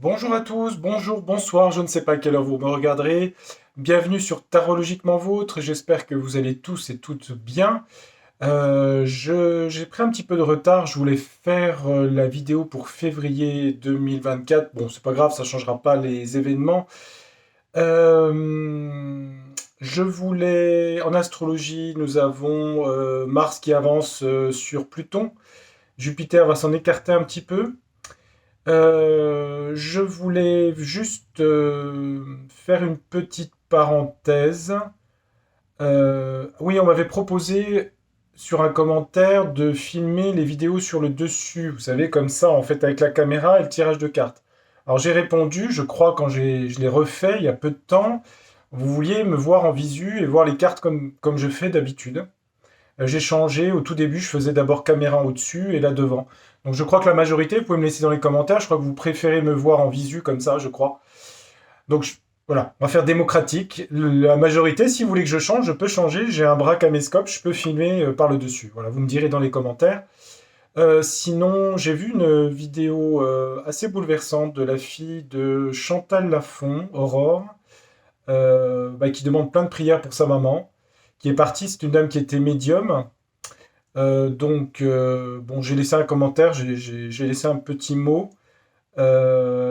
Bonjour à tous, bonjour, bonsoir, je ne sais pas à quelle heure vous me regarderez. Bienvenue sur Tarologiquement Vôtre, j'espère que vous allez tous et toutes bien. J'ai pris un petit peu de retard, je voulais faire la vidéo pour février 2024. Bon, c'est pas grave, ça changera pas les événements. Euh, en astrologie, nous avons Mars qui avance sur Pluton. Jupiter va s'en écarter un petit peu. Je voulais juste faire une petite parenthèse. Oui, on m'avait proposé sur un commentaire de filmer les vidéos sur le dessus, vous savez, comme ça, en fait, avec la caméra et le tirage de cartes. Alors j'ai répondu, je crois, je l'ai refait il y a peu de temps, vous vouliez me voir en visu et voir les cartes comme je fais d'habitude. J'ai changé. Au tout début, je faisais d'abord caméra au-dessus et là devant. Donc je crois que la majorité, vous pouvez me laisser dans les commentaires, je crois que vous préférez me voir en visu comme ça, je crois. Donc voilà, on va faire démocratique. La majorité, si vous voulez que je change, je peux changer. J'ai un bras caméscope, je peux filmer par le dessus. Voilà, vous me direz dans les commentaires. Sinon, j'ai vu une vidéo assez bouleversante de la fille de Chantal Lafont, Aurore, qui demande plein de prières pour sa maman, qui est partie. C'est une dame qui était médium. Bon, j'ai laissé un commentaire, j'ai laissé un petit mot. Je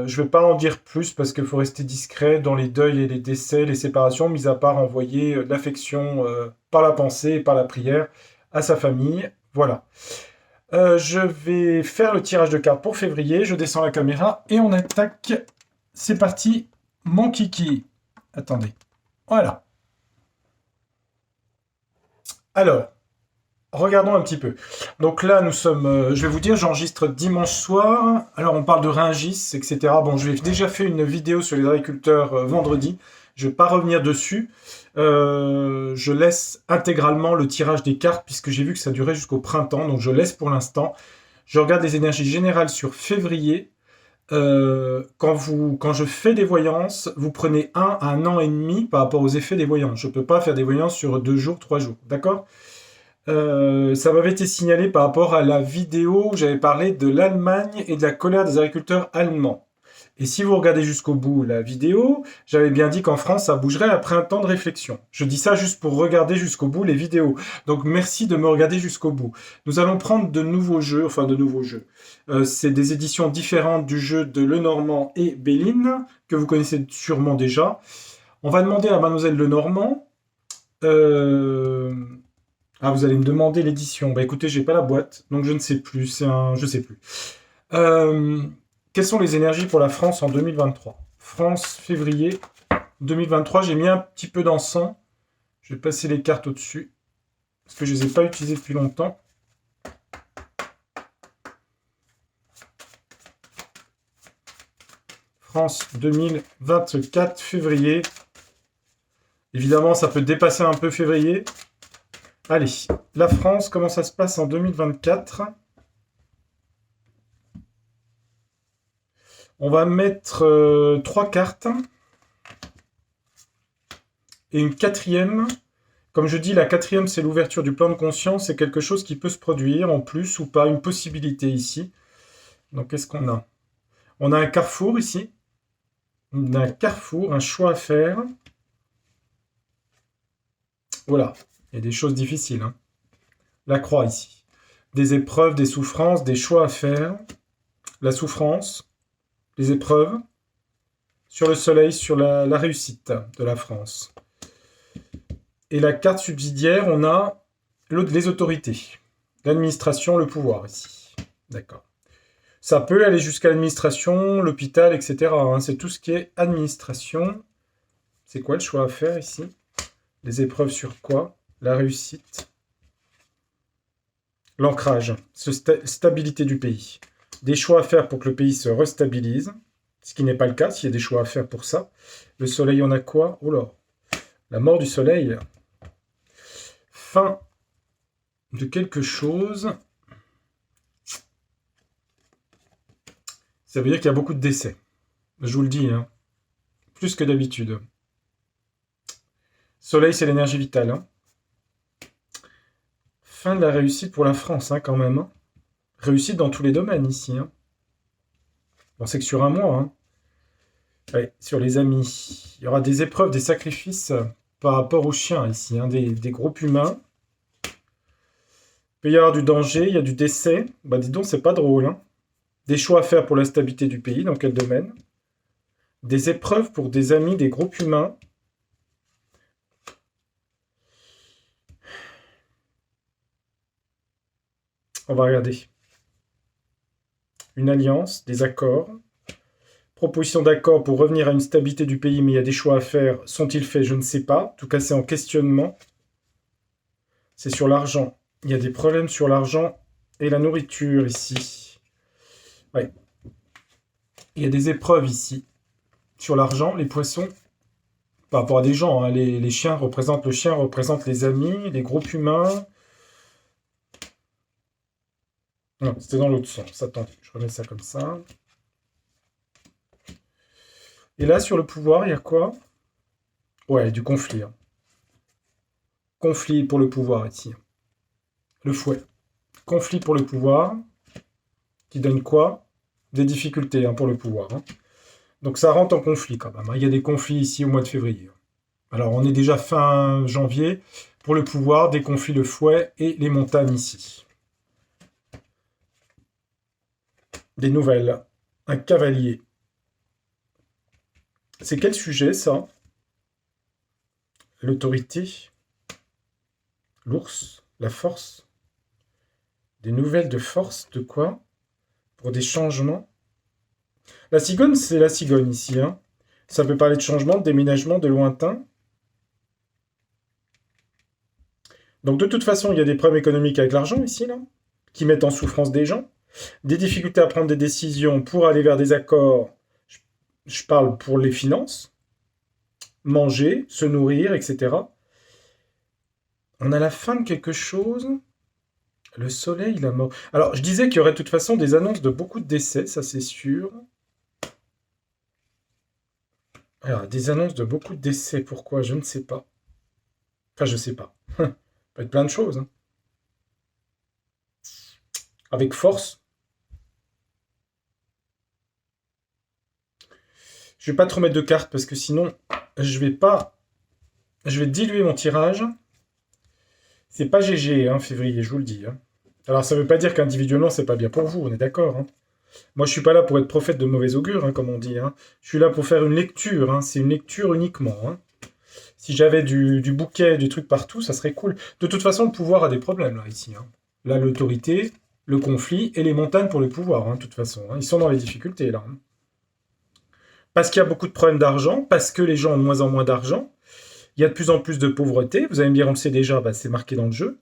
ne vais pas en dire plus parce qu'il faut rester discret dans les deuils et les décès, les séparations, mis à part envoyer de l'affection par la pensée et par la prière à sa famille. Voilà. Je vais faire le tirage de cartes pour février. Je descends la caméra et on attaque. C'est parti, mon kiki. Attendez. Voilà. Alors, regardons un petit peu. Donc là, nous sommes, je vais vous dire, j'enregistre dimanche soir. Alors, on parle de Rungis, etc. Bon, j'ai déjà fait une vidéo sur les agriculteurs vendredi. Je ne vais pas revenir dessus. Je laisse intégralement le tirage des cartes puisque j'ai vu que ça durait jusqu'au printemps. Donc, je laisse pour l'instant. Je regarde les énergies générales sur février. Quand je fais des voyances, vous prenez 1 à 1 an et demi par rapport aux effets des voyances. Je ne peux pas faire des voyances sur 2 jours, 3 jours. D'accord? Ça m'avait été signalé par rapport à la vidéo où j'avais parlé de l'Allemagne et de la colère des agriculteurs allemands. Et si vous regardez jusqu'au bout la vidéo, j'avais bien dit qu'en France, ça bougerait après un temps de réflexion. Je dis ça juste pour regarder jusqu'au bout les vidéos. Donc merci de me regarder jusqu'au bout. Nous allons prendre de nouveaux jeux, enfin de nouveaux jeux. C'est des éditions différentes du jeu de Lenormand et Béline, que vous connaissez sûrement déjà. On va demander à Mademoiselle Lenormand. Euh, ah, vous allez me demander l'édition. Bah écoutez, j'ai pas la boîte, donc je ne sais plus. Je sais plus. Euh, Quelles sont les énergies pour la France en 2023? France, février 2023. J'ai mis un petit peu d'encens. Je vais passer les cartes au-dessus parce que je les ai pas utilisées depuis longtemps. France 2024, février. Évidemment, ça peut dépasser un peu février. Allez, la France, comment ça se passe en 2024? On va mettre 3 cartes et une quatrième. Comme je dis, la quatrième, c'est l'ouverture du plan de conscience. C'est quelque chose qui peut se produire en plus ou pas, une possibilité ici. Donc, qu'est-ce qu'on a? On a un carrefour ici. On a un carrefour, un choix à faire. Voilà, il y a des choses difficiles, hein. La croix ici. Des épreuves, des souffrances, des choix à faire. La souffrance, les épreuves. Sur le soleil, sur la réussite de la France. Et la carte subsidiaire, on a les autorités. L'administration, le pouvoir ici. D'accord. Ça peut aller jusqu'à l'administration, l'hôpital, etc. hein. C'est tout ce qui est administration. C'est quoi le choix à faire ici? Les épreuves sur quoi? La réussite. L'ancrage, stabilité du pays. Des choix à faire pour que le pays se restabilise, ce qui n'est pas le cas, s'il y a des choix à faire pour ça. Le soleil, on a quoi? Oh là, la mort du soleil. Fin de quelque chose. Ça veut dire qu'il y a beaucoup de décès. Je vous le dis, hein. Plus que d'habitude. Soleil, c'est l'énergie vitale. Hein. Fin de la réussite pour la France, hein, quand même. Hein. Réussite dans tous les domaines ici. Hein. Bon, c'est que sur un mois. Hein. Ouais, sur les amis. Il y aura des épreuves, des sacrifices par rapport aux chiens ici, hein, des groupes humains. Il peut y avoir du danger, il y a du décès. Bah dis donc, c'est pas drôle, hein. Des choix à faire pour la stabilité du pays, dans quel domaine? Des épreuves pour des amis, des groupes humains. On va regarder. Une alliance, des accords. Proposition d'accord pour revenir à une stabilité du pays, mais il y a des choix à faire. Sont-ils faits? Je ne sais pas. En tout cas, c'est en questionnement. C'est sur l'argent. Il y a des problèmes sur l'argent et la nourriture ici. Ouais. Il y a des épreuves ici. Sur l'argent, les poissons, par rapport à des gens, hein. Les chiens représentent le chien, représente les amis, les groupes humains. Non, c'était dans l'autre sens. Attendez, je remets ça comme ça. Et là, sur le pouvoir, il y a quoi? Ouais, du conflit, hein. Conflit pour le pouvoir ici. Le fouet. Conflit pour le pouvoir, qui donne quoi? Des difficultés, hein, pour le pouvoir, hein. Donc ça rentre en conflit quand même, hein. Il y a des conflits ici au mois de février. Alors on est déjà fin janvier. Pour le pouvoir, des conflits, le fouet et les montagnes ici. Des nouvelles. Un cavalier. C'est quel sujet ça? L'autorité. L'ours. La force. Des nouvelles de force, de quoi? Pour des changements. La cigogne, c'est la cigogne ici, hein. Ça peut parler de changement, de déménagement, de lointain. Donc de toute façon, il y a des problèmes économiques avec l'argent ici, là, qui mettent en souffrance des gens. Des difficultés à prendre des décisions pour aller vers des accords. Je parle pour les finances. Manger, se nourrir, etc. On a la fin de quelque chose. Le soleil, la mort. Alors, je disais qu'il y aurait de toute façon des annonces de beaucoup de décès, ça c'est sûr. Alors, des annonces de beaucoup de décès, pourquoi? Je ne sais pas. Enfin, je sais pas. Ça peut être plein de choses, hein. Avec force. Je vais pas trop mettre de cartes parce que sinon, je vais pas. Je vais diluer mon tirage. C'est pas GG, hein, février, je vous le dis, hein. Alors, ça veut pas dire qu'individuellement, c'est pas bien pour vous, on est d'accord, hein. Moi, je suis pas là pour être prophète de mauvais augure, hein, comme on dit, hein. Je suis là pour faire une lecture, hein. C'est une lecture uniquement, hein. Si j'avais du bouquet, du truc partout, ça serait cool. De toute façon, le pouvoir a des problèmes, là, ici, hein. Là, l'autorité, le conflit et les montagnes pour le pouvoir, hein, de toute façon, hein. Ils sont dans les difficultés, là, hein. Parce qu'il y a beaucoup de problèmes d'argent, parce que les gens ont de moins en moins d'argent. Il y a de plus en plus de pauvreté. Vous allez me dire, on le sait déjà, bah, c'est marqué dans le jeu.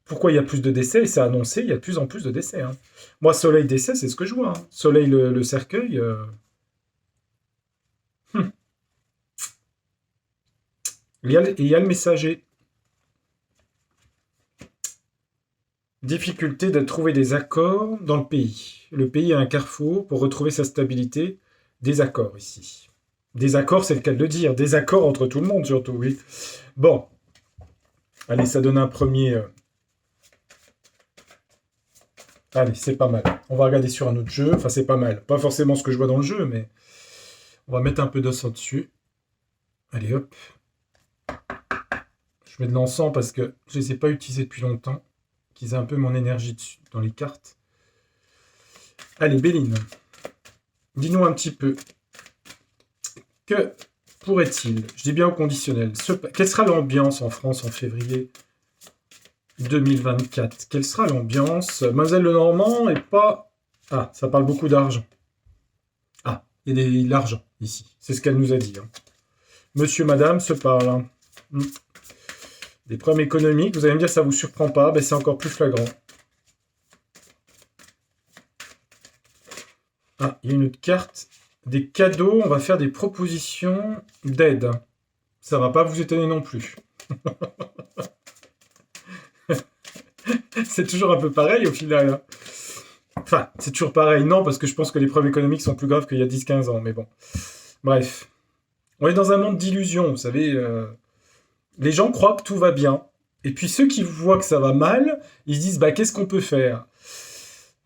Pourquoi il y a plus de décès? Et c'est annoncé, il y a de plus en plus de décès, hein. Moi, soleil décès, c'est ce que je vois, hein. Soleil le cercueil. hum. Il y a le messager. Difficulté de trouver des accords dans le pays. Le pays a un carrefour pour retrouver sa stabilité. Des accords ici. Des accords, c'est le cas de le dire. Des accords entre tout le monde, surtout, oui. Bon. Allez, ça donne un premier. Allez, c'est pas mal. On va regarder sur un autre jeu. Enfin, c'est pas mal. Pas forcément ce que je vois dans le jeu, mais on va mettre un peu d'os au-dessus. Allez, hop. Je mets de l'encens parce que je ne les ai pas utilisés depuis longtemps. Qu'ils aient un peu mon énergie dessus, dans les cartes. Allez, Béline. Dis-nous un petit peu. Que pourrait-il, je dis bien au conditionnel, quelle sera l'ambiance en France en février 2024? Quelle sera l'ambiance? Mademoiselle Lenormand est pas... Ah, ça parle beaucoup d'argent. Ah, il y a de l'argent ici. C'est ce qu'elle nous a dit, hein. Monsieur, madame se parlent, hein. Des problèmes économiques, vous allez me dire ça vous surprend pas, ben c'est encore plus flagrant. Ah, il y a une autre carte. Des cadeaux, on va faire des propositions d'aide. Ça va pas vous étonner non plus. C'est toujours un peu pareil au final, hein. Enfin, c'est toujours pareil, non, parce que je pense que les problèmes économiques sont plus graves qu'il y a 10-15 ans, mais bon. Bref. On est dans un monde d'illusions, vous savez. Les gens croient que tout va bien. Et puis ceux qui voient que ça va mal, ils se disent, bah qu'est-ce qu'on peut faire?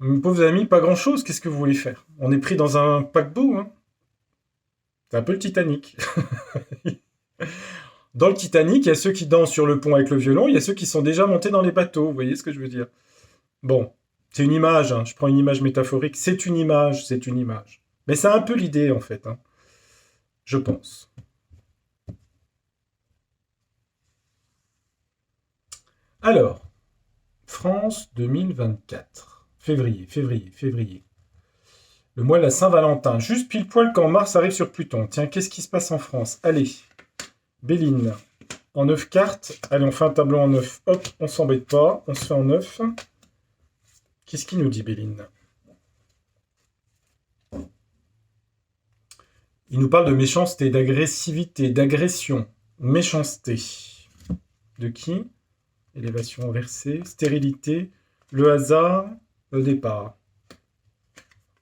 Mes pauvres amis, pas grand-chose, qu'est-ce que vous voulez faire? On est pris dans un paquebot, hein. C'est un peu le Titanic. Dans le Titanic, il y a ceux qui dansent sur le pont avec le violon, il y a ceux qui sont déjà montés dans les bateaux. Vous voyez ce que je veux dire? Bon, c'est une image, hein. Je prends une image métaphorique. C'est une image, c'est une image. Mais c'est un peu l'idée, en fait, hein, je pense. Alors, France 2024. Février, février, février. Le mois de la Saint-Valentin. Juste pile poil quand Mars arrive sur Pluton. Tiens, qu'est-ce qui se passe en France? Allez, Béline. En 9 cartes. Allez, on fait un tableau en 9. Hop, on s'embête pas. On se fait en 9. Qu'est-ce qu'il nous dit, Béline? Il nous parle de méchanceté, d'agressivité, d'agression. Méchanceté. De qui? Élévation inversée, stérilité, le hasard, le départ.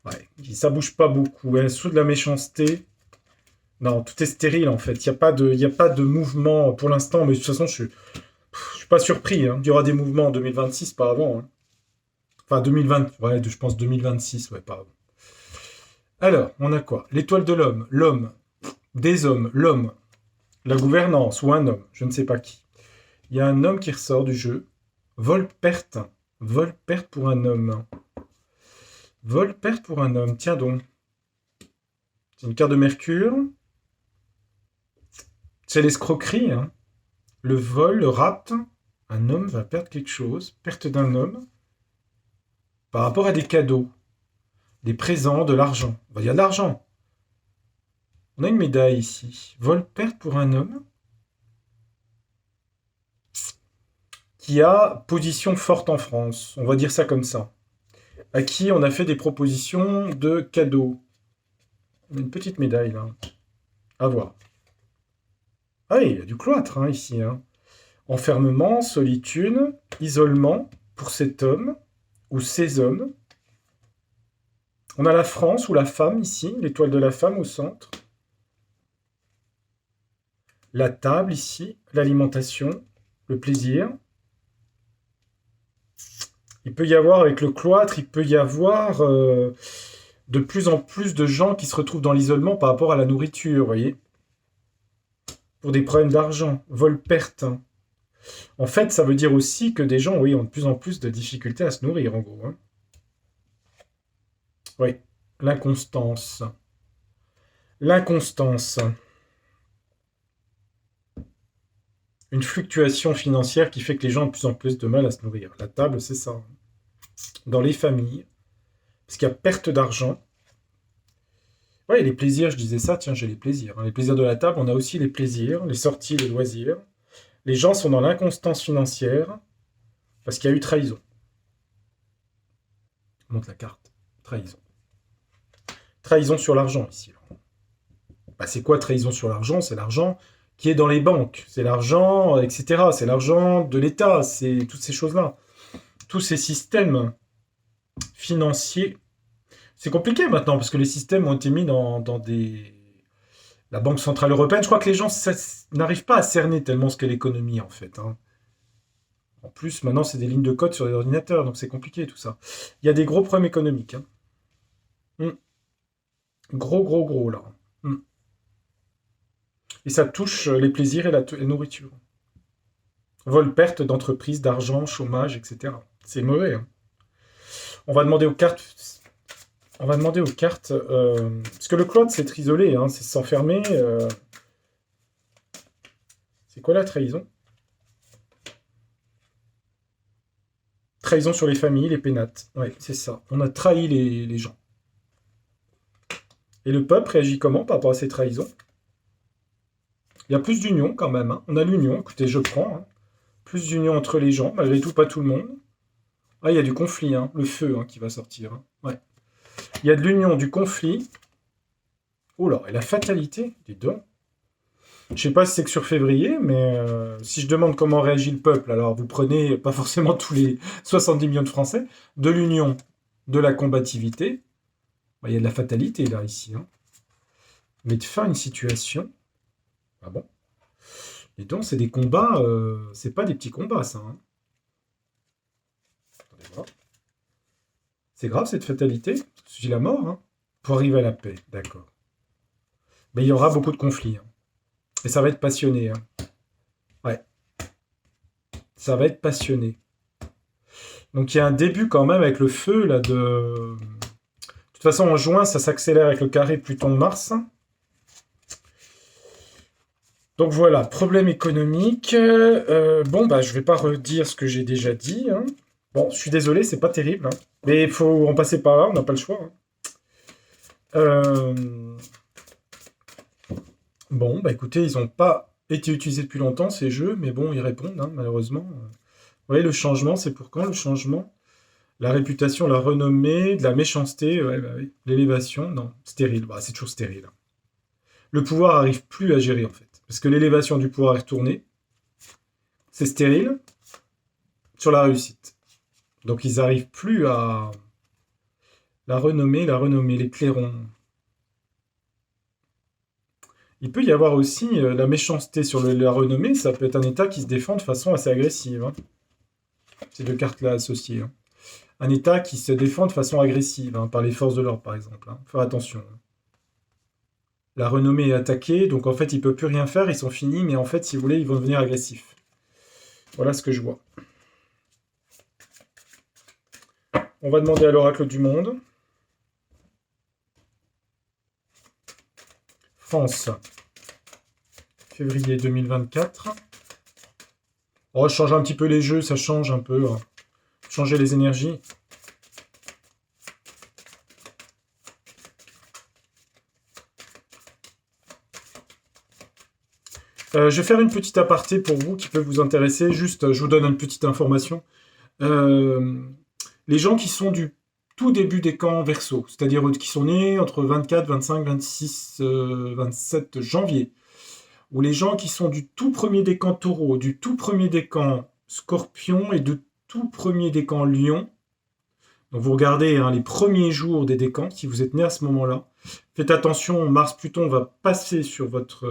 Ouais, ça bouge pas beaucoup. Hein. Sous de la méchanceté. Non, tout est stérile en fait. Il n'y a pas de mouvement pour l'instant, mais de toute façon, je suis pas surpris. Hein. Il y aura des mouvements en 2026, pas avant. Hein. Enfin, 2020, ouais, je pense 2026, ouais, pas avant. Alors, on a quoi? L'étoile de l'homme, des hommes, l'homme, la gouvernance ou un homme, je ne sais pas qui. Il y a un homme qui ressort du jeu. Vol-perte. Vol-perte pour un homme. Vol-perte pour un homme. Tiens donc. C'est une carte de Mercure. C'est l'escroquerie. Hein. Le vol, le rapt. Un homme va perdre quelque chose. Perte d'un homme. Par rapport à des cadeaux. Des présents, de l'argent. Il y a de l'argent. On a une médaille ici. Vol-perte pour un homme. Qui a position forte en France. On va dire ça comme ça. À qui on a fait des propositions de cadeaux. On a une petite médaille là. À voir. Ah oui, il y a du cloître hein, ici. Hein. Enfermement, solitude, isolement pour cet homme ou ces hommes. On a la France ou la femme ici, l'étoile de la femme au centre. La table ici, l'alimentation, le plaisir. Il peut y avoir, avec le cloître, il peut y avoir de plus en plus de gens qui se retrouvent dans l'isolement par rapport à la nourriture, vous voyez. Pour des problèmes d'argent, vol-perte. En fait, ça veut dire aussi que des gens, oui, ont de plus en plus de difficultés à se nourrir, en gros. Hein. Oui, l'inconstance. L'inconstance. Une fluctuation financière qui fait que les gens ont de plus en plus de mal à se nourrir. La table, c'est ça. Dans les familles, parce qu'il y a perte d'argent. Oui, les plaisirs, je disais ça, tiens, j'ai les plaisirs. Hein. Les plaisirs de la table, on a aussi les plaisirs, les sorties, les loisirs. Les gens sont dans l'inconstance financière parce qu'il y a eu trahison. On montre la carte. Trahison. Trahison sur l'argent ici. Bah, c'est quoi trahison sur l'argent? C'est l'argent qui est dans les banques. C'est l'argent, etc. C'est l'argent de l'État. C'est toutes ces choses-là. Tous ces systèmes financiers. C'est compliqué maintenant parce que les systèmes ont été mis dans des... La Banque Centrale Européenne, je crois que les gens n'arrivent pas à cerner tellement ce qu'est l'économie en fait. Hein. En plus, maintenant, c'est des lignes de code sur les ordinateurs, donc c'est compliqué tout ça. Il y a des gros problèmes économiques. Hein. Gros, gros, gros là. Et ça touche les plaisirs et la nourriture. Vol-perte d'entreprise, d'argent, chômage, etc. C'est mauvais. Hein. On va demander aux cartes. On va demander aux cartes. Parce que le cloître, c'est être isolé, hein, c'est s'enfermer. C'est quoi la trahison? Trahison sur les familles, les pénates. Ouais, c'est ça. On a trahi les gens. Et le peuple réagit comment par rapport à ces trahisons? Il y a plus d'union quand même. Hein. On a l'union, écoutez, je prends. Hein. Plus d'union entre les gens, malgré tout, pas tout le monde. Ah, il y a du conflit, hein. Le feu hein, qui va sortir. Hein. Ouais. Il y a de l'union, du conflit. Oh là, et la fatalité, dis donc. Je sais pas si c'est que sur février, mais si je demande comment réagit le peuple, alors vous prenez pas forcément tous les 70 millions de Français, de l'union, de la combativité. Bah, il y a de la fatalité là, ici. Hein. Mais de fin à une situation. Ah bon? Et donc, c'est des combats, c'est pas des petits combats, ça. Hein. Attendez voir. C'est grave cette fatalité. C'est la mort, hein. Pour arriver à la paix, d'accord. Mais il y aura beaucoup de conflits, hein. Et ça va être passionné, hein. Ouais, ça va être passionné. Donc il y a un début quand même avec le feu, là, de... De toute façon, en juin, ça s'accélère avec le carré Pluton-Mars. Donc voilà, problème économique. Bon, bah, je vais pas redire ce que j'ai déjà dit, hein. Bon, je suis désolé, c'est pas terrible, hein. Mais il faut en passer par là, on n'a pas le choix, hein. Bon, bah écoutez, ils n'ont pas été utilisés depuis longtemps, ces jeux, mais bon, ils répondent, hein, malheureusement. Vous voyez, le changement, c'est pour quand le changement? La réputation, la renommée, de la méchanceté, ouais, bah oui. L'élévation, non, stérile, bah, c'est toujours stérile, hein. Le pouvoir arrive plus à gérer, en fait. Parce que l'élévation du pouvoir est retournée, c'est stérile sur la réussite. Donc ils n'arrivent plus à la renommée, les clairons. Il peut y avoir aussi la méchanceté sur la renommée, ça peut être un État qui se défend de façon assez agressive, hein. Ces deux cartes-là associées, hein. Un État qui se défend de façon agressive, hein, par les forces de l'ordre, par exemple, hein. Faire attention, hein. La renommée est attaquée, donc en fait, ils ne peuvent plus rien faire, ils sont finis, mais en fait, si vous voulez, ils vont devenir agressifs. Voilà ce que je vois. On va demander à l'oracle du monde. France, février 2024. Oh, je change un petit peu les jeux, ça change un peu, hein. Changer les énergies. Je vais faire une petite aparté pour vous qui peut vous intéresser. Juste, je vous donne une petite information. Les gens qui sont du tout début des camps Verseau, c'est-à-dire qui sont nés entre 24, 25, 26, 27 janvier, ou les gens qui sont du tout premier des camps Taureau, du tout premier des camps Scorpion et du tout premier des camps Lion. Donc vous regardez, hein, les premiers jours des décans, si vous êtes né à ce moment-là. Faites attention, Mars-Pluton va passer sur votre...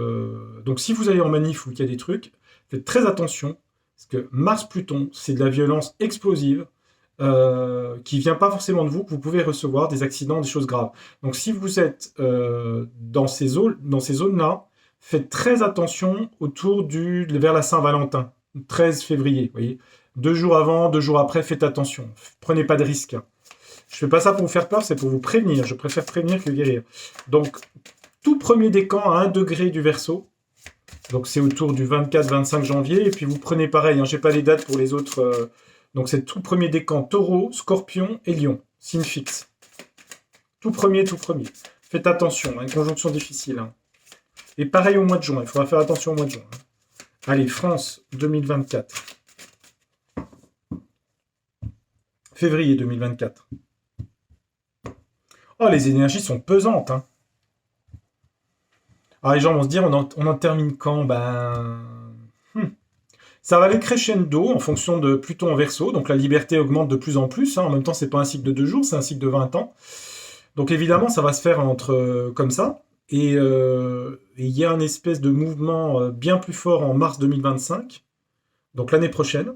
Donc si vous allez en manif ou qu'il y a des trucs, faites très attention, parce que Mars-Pluton, c'est de la violence explosive, qui vient pas forcément de vous, que vous pouvez recevoir des accidents, des choses graves. Donc si vous êtes dans ces zones-là, faites très attention vers la Saint-Valentin, 13 février, vous voyez. 2 jours avant, 2 jours après, faites attention. Prenez pas de risques. Je fais pas ça pour vous faire peur, c'est pour vous prévenir. Je préfère prévenir que guérir. Donc, tout premier décan à 1 degré du Verseau. Donc, c'est autour du 24-25 janvier. Et puis, vous prenez pareil, hein, j'ai pas les dates pour les autres. Donc, c'est tout premier décan Taureau, Scorpion et Lion. Signe fixe. Tout premier. Faites attention, hein, une conjonction difficile, hein. Et pareil au mois de juin. Il faudra faire attention au mois de juin, hein. Allez, France 2024. Février 2024. Oh, les énergies sont pesantes, hein. Alors les gens vont se dire, on en termine quand? Ça va aller crescendo en fonction de Pluton en Verseau, donc la liberté augmente de plus en plus, hein. En même temps, c'est pas un cycle de 2 jours, c'est un cycle de 20 ans. Donc évidemment, ça va se faire comme ça. Et il y a un espèce de mouvement bien plus fort en mars 2025, donc l'année prochaine.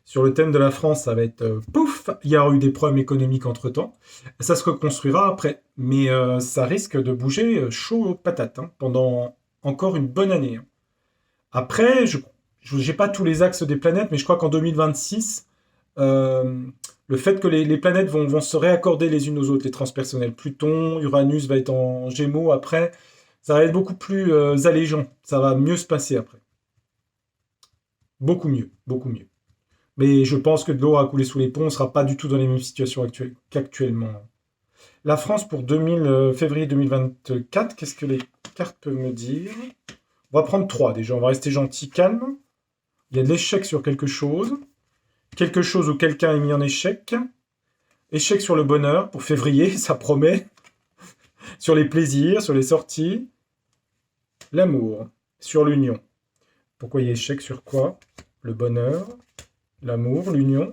Sur le thème de la France, ça va être pouf, il y aura eu des problèmes économiques entre-temps. Ça se reconstruira après. Mais ça risque de bouger chaud patate, hein, pendant encore une bonne année, hein. Après, je n'ai pas tous les axes des planètes, mais je crois qu'en 2026, le fait que les planètes vont se réaccorder les unes aux autres, les transpersonnels. Pluton, Uranus va être en Gémeaux après. Ça va être beaucoup plus allégeant. Ça va mieux se passer après. Beaucoup mieux, beaucoup mieux. Mais je pense que de l'eau a coulé sous les ponts, on ne sera pas du tout dans les mêmes situations qu'actuellement. La France pour février 2024, qu'est-ce que les cartes peuvent me dire? On va prendre 3 déjà, on va rester gentil, calme. Il y a de l'échec sur quelque chose où quelqu'un est mis en échec. Échec sur le bonheur pour février, ça promet. Sur les plaisirs, sur les sorties. L'amour, sur l'union. Pourquoi il y a échec sur quoi? Le bonheur, l'amour, l'union.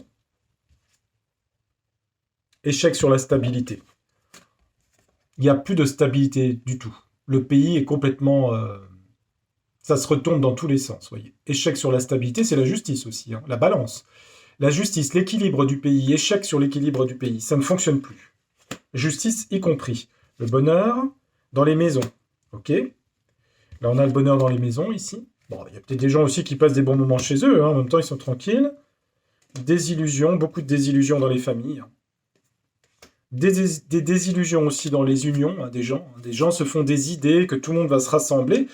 Échec sur la stabilité. Il n'y a plus de stabilité du tout. Le pays est complètement... ça se retourne dans tous les sens, voyez. Échec sur la stabilité, c'est la justice aussi, hein, la balance. La justice, l'équilibre du pays, échec sur l'équilibre du pays, ça ne fonctionne plus. Justice y compris. Le bonheur dans les maisons, Ok. Là, on a le bonheur dans les maisons, ici. Bon, il y a peut-être des gens aussi qui passent des bons moments chez eux, hein. En même temps, ils sont tranquilles. Désillusions, beaucoup de désillusions dans les familles. Des désillusions aussi dans les unions, hein, des gens. Des gens se font des idées que tout le monde va se rassembler.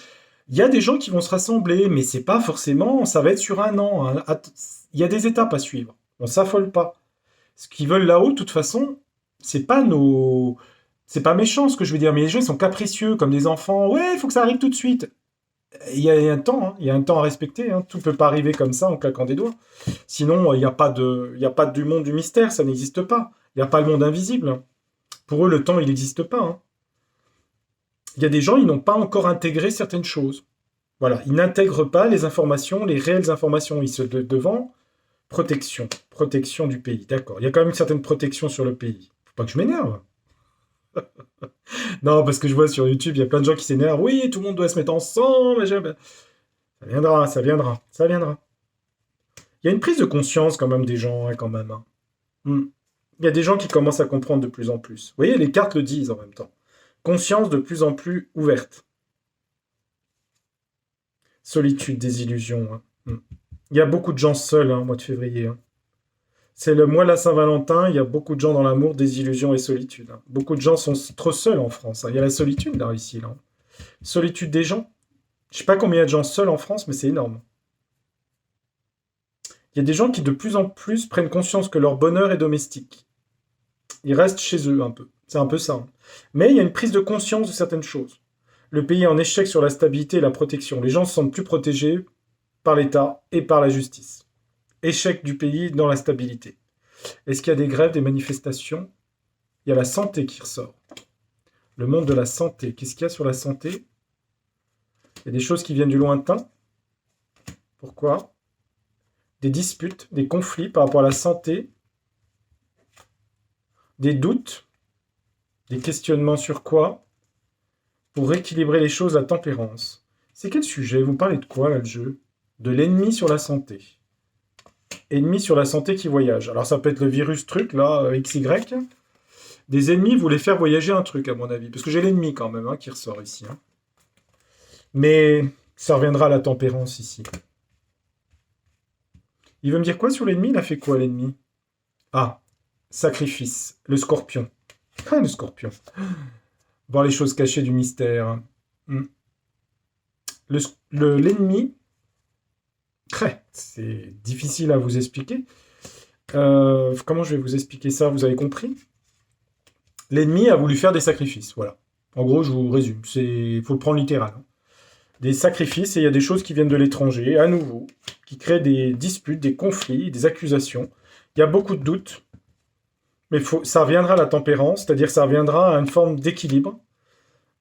Il y a des gens qui vont se rassembler, mais c'est pas forcément, ça va être sur un an, hein. Il y a des étapes à suivre. On s'affole pas. Ce qu'ils veulent là-haut, de toute façon, c'est pas nos... C'est pas méchant ce que je veux dire, mais les gens ils sont capricieux, comme des enfants. Ouais, il faut que ça arrive tout de suite. Il y a un temps, hein. Il y a un temps à respecter, hein. Tout peut pas arriver comme ça en claquant des doigts. Sinon, il y a pas du monde du mystère, ça n'existe pas. Il n'y a pas le monde invisible. Pour eux, le temps, il n'existe pas, hein. Il y a des gens, ils n'ont pas encore intégré certaines choses. Voilà, ils n'intègrent pas les informations, les réelles informations. Ils se devant protection, protection du pays. D'accord. Il y a quand même une certaine protection sur le pays. Faut pas que je m'énerve. Non, parce que je vois sur YouTube, il y a plein de gens qui s'énervent. Oui, tout le monde doit se mettre ensemble. Ça viendra, ça viendra, ça viendra. Il y a une prise de conscience quand même des gens, hein, quand même, hein. Hmm. Il y a des gens qui commencent à comprendre de plus en plus. Vous voyez, les cartes le disent en même temps. Conscience de plus en plus ouverte. Solitude, désillusion, hein. Hmm. Il y a beaucoup de gens seuls, hein, au mois de février, hein. C'est le mois de la Saint-Valentin, il y a beaucoup de gens dans l'amour, désillusion et solitude, hein. Beaucoup de gens sont trop seuls en France, hein. Il y a la solitude là, ici. Là. Solitude des gens. Je sais pas combien il y a de gens seuls en France, mais c'est énorme. Il y a des gens qui de plus en plus prennent conscience que leur bonheur est domestique. Ils restent chez eux un peu. C'est un peu ça, hein. Mais il y a une prise de conscience de certaines choses. Le pays est en échec sur la stabilité et la protection. Les gens se sentent plus protégés par l'État et par la justice. Échec du pays dans la stabilité. Est-ce qu'il y a des grèves, des manifestations? Il y a la santé qui ressort. Le monde de la santé. Qu'est-ce qu'il y a sur la santé? Il y a des choses qui viennent du lointain. Pourquoi? Des disputes, des conflits par rapport à la santé, des doutes, des questionnements sur quoi? Pour rééquilibrer les choses, la tempérance. C'est quel sujet? Vous parlez de quoi là, le jeu? De l'ennemi sur la santé. Ennemi sur la santé qui voyage. Alors ça peut être le virus truc, là, XY. Des ennemis voulaient faire voyager un truc, à mon avis. Parce que j'ai l'ennemi quand même, hein, qui ressort ici, hein. Mais ça reviendra à la tempérance ici. Il veut me dire quoi sur l'ennemi? Il a fait quoi l'ennemi? Ah, sacrifice. Le scorpion. Ah, le scorpion. Voir les choses cachées du mystère. Hmm. L'ennemi, c'est difficile à vous expliquer. Comment je vais vous expliquer ça? Vous avez compris? L'ennemi a voulu faire des sacrifices, voilà. En gros, je vous résume. Il faut le prendre littéral, hein. Des sacrifices, et il y a des choses qui viennent de l'étranger, à nouveau, qui créent des disputes, des conflits, des accusations. Il y a beaucoup de doutes, mais ça reviendra à la tempérance, c'est-à-dire que ça reviendra à une forme d'équilibre,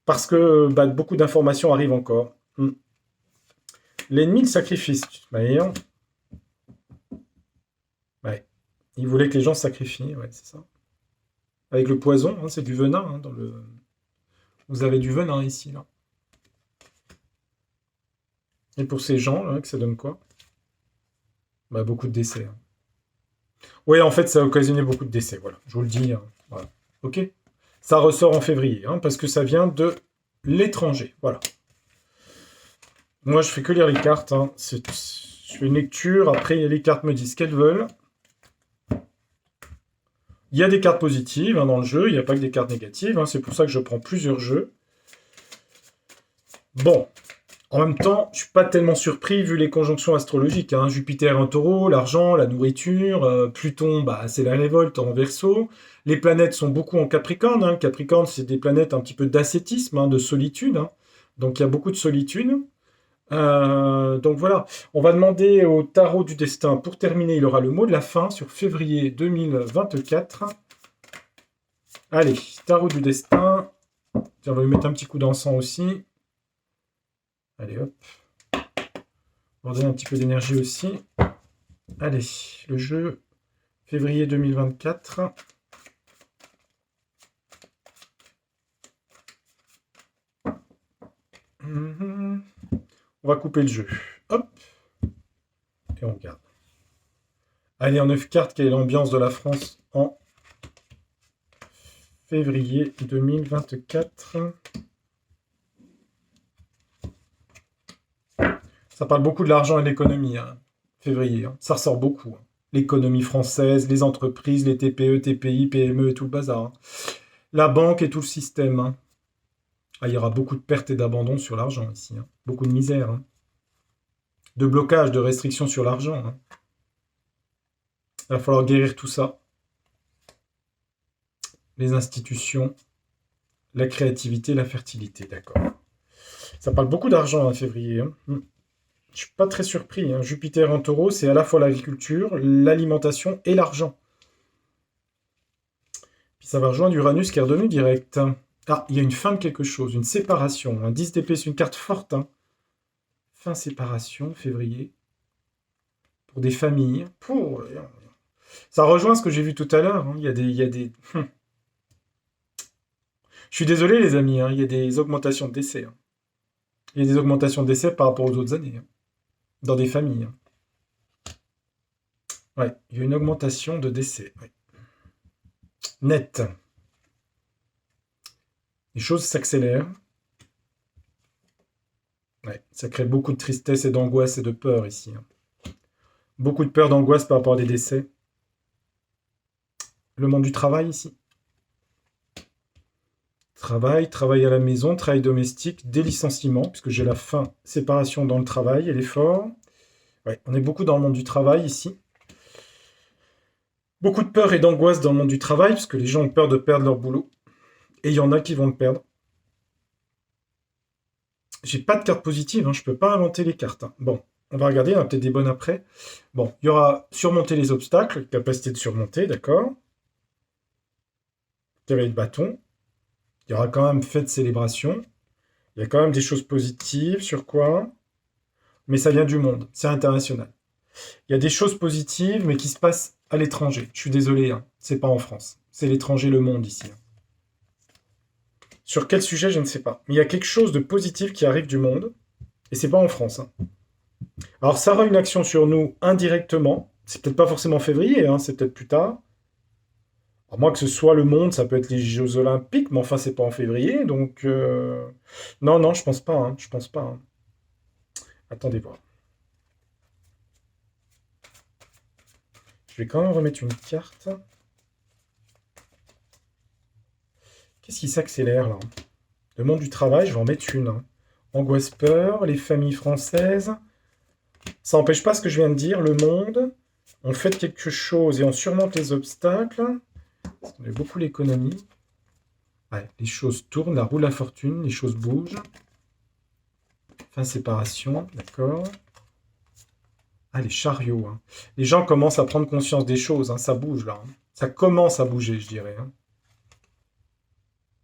parce que beaucoup d'informations arrivent encore. L'ennemi, le sacrifice. Voyons. Ouais. Il voulait que les gens se sacrifient, ouais, c'est ça. Avec le poison, hein, c'est du venin, hein, dans le... Vous avez du venin ici, là. Et pour ces gens, là, que ça donne quoi? Beaucoup de décès, hein. Oui, en fait, ça a occasionné beaucoup de décès, voilà. Je vous le dis, hein, voilà. Ok? Ça ressort en février, hein, parce que ça vient de l'étranger, voilà. Moi, je fais que lire les cartes, hein. Je fais une lecture, après, les cartes me disent ce qu'elles veulent. Il y a des cartes positives, hein, dans le jeu, il n'y a pas que des cartes négatives, hein. C'est pour ça que je prends plusieurs jeux. Bon. En même temps, je ne suis pas tellement surpris vu les conjonctions astrologiques, hein. Jupiter en taureau, l'argent, la nourriture, Pluton, c'est la révolte en Verseau. Les planètes sont beaucoup en Capricorne, hein. Le Capricorne, c'est des planètes un petit peu d'ascétisme, hein, de solitude, hein. Donc il y a beaucoup de solitude. Donc voilà, on va demander au tarot du destin. Pour terminer, il aura le mot de la fin sur février 2024. Allez, tarot du destin. Tiens, on va lui mettre un petit coup d'encens aussi. Allez, hop. On va donner un petit peu d'énergie aussi. Allez, le jeu, février 2024. On va couper le jeu. Hop. Et on regarde. Allez, en 9 cartes, quelle est l'ambiance de la France en février 2024? Ça parle beaucoup de l'argent et de l'économie, hein, février. Hein. Ça ressort beaucoup. Hein. L'économie française, les entreprises, les TPE, TPI, PME et tout le bazar. Hein. La banque et tout le système. Hein. Ah, il y aura beaucoup de pertes et d'abandon sur l'argent ici. Hein. Beaucoup de misère. Hein. De blocage, de restrictions sur l'argent. Hein. Il va falloir guérir tout ça. Les institutions, la créativité, la fertilité, d'accord. Ça parle beaucoup d'argent en février. Hein. Je suis pas très surpris. Hein. Jupiter en taureau, c'est à la fois l'agriculture, l'alimentation et l'argent. Puis ça va rejoindre Uranus qui est redevenu direct. Ah, il y a une fin de quelque chose, une séparation. Un 10 d'épée, c'est une carte forte. Hein. Fin séparation, février. Pour des familles. Ça rejoint ce que j'ai vu tout à l'heure. Hein. Il y a des... Je suis désolé les amis, hein. Il y a des augmentations de décès. Hein. Il y a des augmentations de décès par rapport aux autres années. Hein. Dans des familles. Hein. Ouais, il y a une augmentation de décès. Ouais. Net. Les choses s'accélèrent. Ouais, ça crée beaucoup de tristesse et d'angoisse et de peur ici. Hein. Beaucoup de peur, d'angoisse par rapport à des décès. Le monde du travail ici. Travail à la maison, travail domestique, des licenciements, puisque j'ai la fin, séparation dans le travail et l'effort. Ouais, on est beaucoup dans le monde du travail ici. Beaucoup de peur et d'angoisse dans le monde du travail, parce que les gens ont peur de perdre leur boulot. Et il y en a qui vont le perdre. J'ai pas de carte positive, hein, je peux pas inventer les cartes. Hein. Bon, on va regarder, il y en a peut-être des bonnes après. Bon, il y aura surmonter les obstacles, capacité de surmonter, d'accord. Cavalier de bâton. Il y aura quand même fête de célébration. Il y a quand même des choses positives, sur quoi? Mais ça vient du monde, c'est international. Il y a des choses positives, mais qui se passent à l'étranger. Je suis désolé, hein, c'est pas en France. C'est l'étranger, le monde ici. Hein. Sur quel sujet, je ne sais pas. Mais il y a quelque chose de positif qui arrive du monde, et c'est pas en France. Hein. Alors ça aura une action sur nous indirectement. C'est peut-être pas forcément en février, hein, c'est peut-être plus tard. À moins que ce soit le monde, ça peut être les Jeux Olympiques, mais enfin c'est pas en février, donc non, non, je pense pas, hein, je pense pas. Hein. Attendez voir. Je vais quand même remettre une carte. Qu'est-ce qui s'accélère là? Le monde du travail, je vais en mettre une. Hein. Angoisse, peur, les familles françaises. Ça n'empêche pas ce que je viens de dire, le monde. On fait quelque chose et on surmonte les obstacles. On a beaucoup l'économie. Ouais, les choses tournent, la roue de la fortune, les choses bougent. Fin séparation, d'accord. Ah, les chariots. Hein. Les gens commencent à prendre conscience des choses, hein, ça bouge là. Hein. Ça commence à bouger, je dirais. Hein.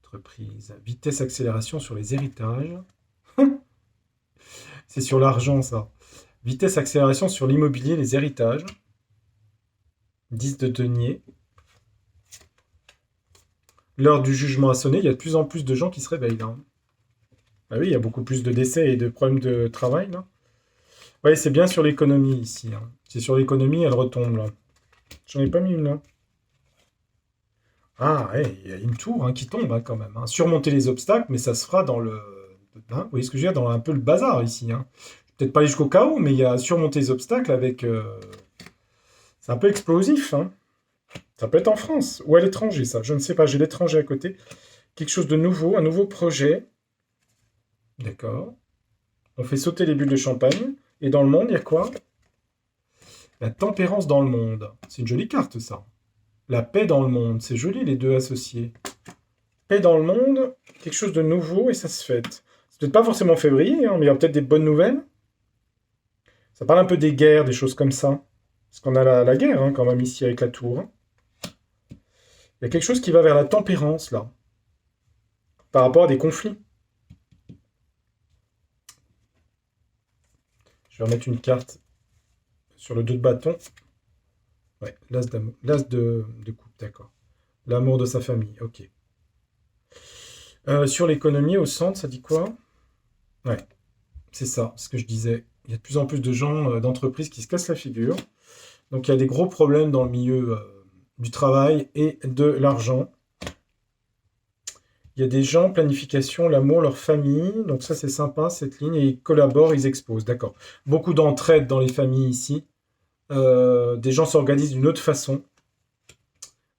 Entreprise. Vitesse, accélération sur les héritages. C'est sur l'argent, ça. Vitesse, accélération sur l'immobilier, les héritages. 10 de denier. L'heure du jugement a sonné, il y a de plus en plus de gens qui se réveillent là. Hein. Ah oui, il y a beaucoup plus de décès et de problèmes de travail là. Oui, c'est bien sur l'économie ici. Hein. C'est sur l'économie, elle retombe là. J'en ai pas mis une là. Ah, ouais, il y a une tour hein, qui tombe hein, quand même. Hein. Surmonter les obstacles, mais ça se fera dans le... Hein, vous voyez ce que je veux dire? Dans un peu le bazar ici. Hein. Peut-être pas aller jusqu'au chaos, mais il y a surmonter les obstacles avec... C'est un peu explosif. Hein. Ça peut être en France ou à l'étranger, ça. Je ne sais pas, j'ai l'étranger à côté. Quelque chose de nouveau, un nouveau projet. D'accord. On fait sauter les bulles de champagne. Et dans le monde, il y a quoi? La tempérance dans le monde. C'est une jolie carte, ça. La paix dans le monde. C'est joli, les deux associés. Paix dans le monde, quelque chose de nouveau, et ça se fête. C'est peut-être pas forcément février, hein, mais il y a peut-être des bonnes nouvelles. Ça parle un peu des guerres, des choses comme ça. Parce qu'on a la guerre, hein, quand même, ici, avec la tour. Hein. Il y a quelque chose qui va vers la tempérance, là. Par rapport à des conflits. Je vais remettre une carte sur le 2 de bâton. Ouais, l'as de coupe, d'accord. L'amour de sa famille, ok. Sur l'économie, au centre, ça dit quoi? Ouais, c'est ça, ce que je disais. Il y a de plus en plus de gens, d'entreprises qui se cassent la figure. Donc il y a des gros problèmes dans le milieu du travail et de l'argent. Il y a des gens, planification, l'amour, leur famille. Donc ça, c'est sympa, cette ligne. Et ils collaborent, ils exposent. D'accord. Beaucoup d'entraide dans les familles ici. Des gens s'organisent d'une autre façon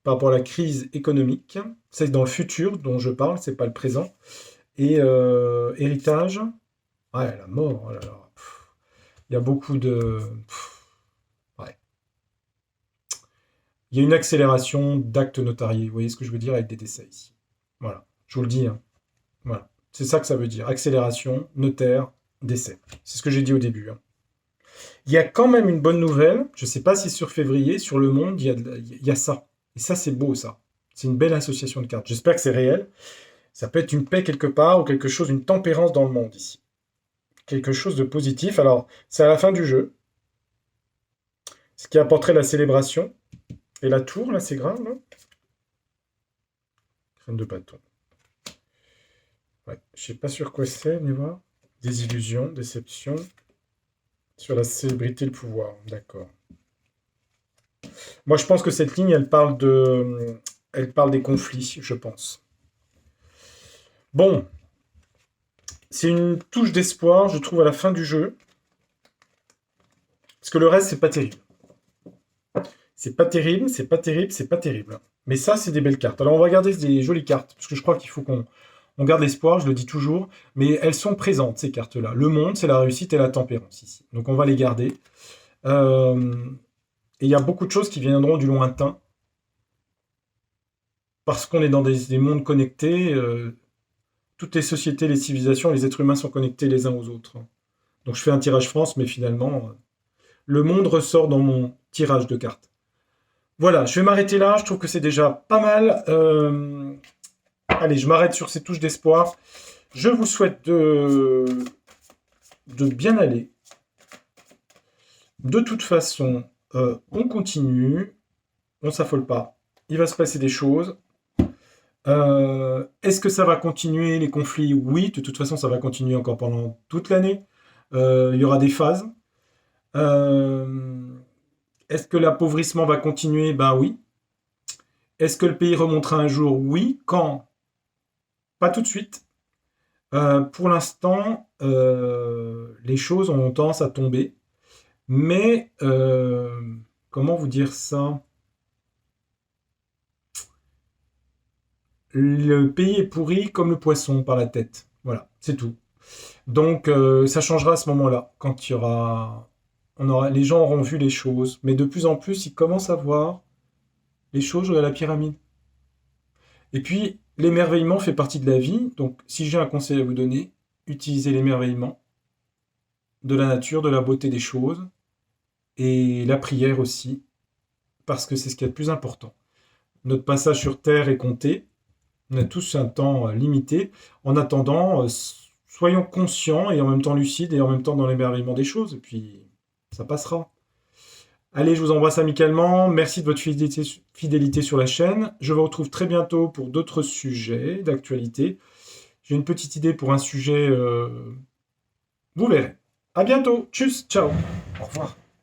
par rapport à la crise économique. C'est dans le futur dont je parle, c'est pas le présent. Et héritage. Ouais, la mort. Oh là là. Il y a beaucoup de... Ouais. Il y a une accélération d'actes notariés. Vous voyez ce que je veux dire avec des décès ici. Voilà. Je vous le dis, hein. Voilà. C'est ça que ça veut dire. Accélération, notaire, décès. C'est ce que j'ai dit au début, hein. Il y a quand même une bonne nouvelle. Je ne sais pas si sur février, sur le monde, il y a ça. Et ça, c'est beau, ça. C'est une belle association de cartes. J'espère que c'est réel. Ça peut être une paix quelque part ou quelque chose, une tempérance dans le monde ici. Quelque chose de positif. Alors, c'est à la fin du jeu. Ce qui apporterait la célébration. Et la tour, là, c'est grave, là. Reine de bâton. Ouais, je sais pas sur quoi c'est, venez voir. Des illusions, déception. Sur la célébrité, le pouvoir. D'accord. Moi, je pense que cette ligne, elle parle des conflits, je pense. Bon, c'est une touche d'espoir, je trouve, à la fin du jeu. Parce que le reste, c'est pas terrible. C'est pas terrible, c'est pas terrible, c'est pas terrible. Mais ça, c'est des belles cartes. Alors, on va garder des jolies cartes, parce que je crois qu'il faut qu'on garde l'espoir, je le dis toujours. Mais elles sont présentes, ces cartes-là. Le monde, c'est la réussite et la tempérance, ici. Donc, on va les garder. Et il y a beaucoup de choses qui viendront du lointain. Parce qu'on est dans des mondes connectés. Toutes les sociétés, les civilisations, les êtres humains sont connectés les uns aux autres. Donc, je fais un tirage France, mais finalement, le monde ressort dans mon tirage de cartes. Voilà, je vais m'arrêter là. Je trouve que c'est déjà pas mal. Allez, je m'arrête sur ces touches d'espoir. Je vous souhaite de bien aller. De toute façon, on continue. On ne s'affole pas. Il va se passer des choses. Est-ce que ça va continuer les conflits? Oui, de toute façon, ça va continuer encore pendant toute l'année. Il y aura des phases. Est-ce que l'appauvrissement va continuer? Ben oui. Est-ce que le pays remontera un jour? Oui. Quand? Pas tout de suite. Pour l'instant, les choses ont tendance à tomber. Mais, comment vous dire ça? Le pays est pourri comme le poisson par la tête. Voilà, c'est tout. Donc, ça changera à ce moment-là, quand il y aura... les gens auront vu les choses. Mais de plus en plus, ils commencent à voir les choses à la pyramide. Et puis, l'émerveillement fait partie de la vie. Donc, si j'ai un conseil à vous donner, utilisez l'émerveillement de la nature, de la beauté des choses, et la prière aussi, parce que c'est ce qui est le plus important. Notre passage sur Terre est compté. On a tous un temps limité. En attendant, soyons conscients et en même temps lucides et en même temps dans l'émerveillement des choses. Et puis, ça passera. Allez, je vous embrasse amicalement. Merci de votre fidélité sur la chaîne. Je vous retrouve très bientôt pour d'autres sujets d'actualité. J'ai une petite idée pour un sujet. Vous verrez. À bientôt. Tchuss, ciao. Au revoir.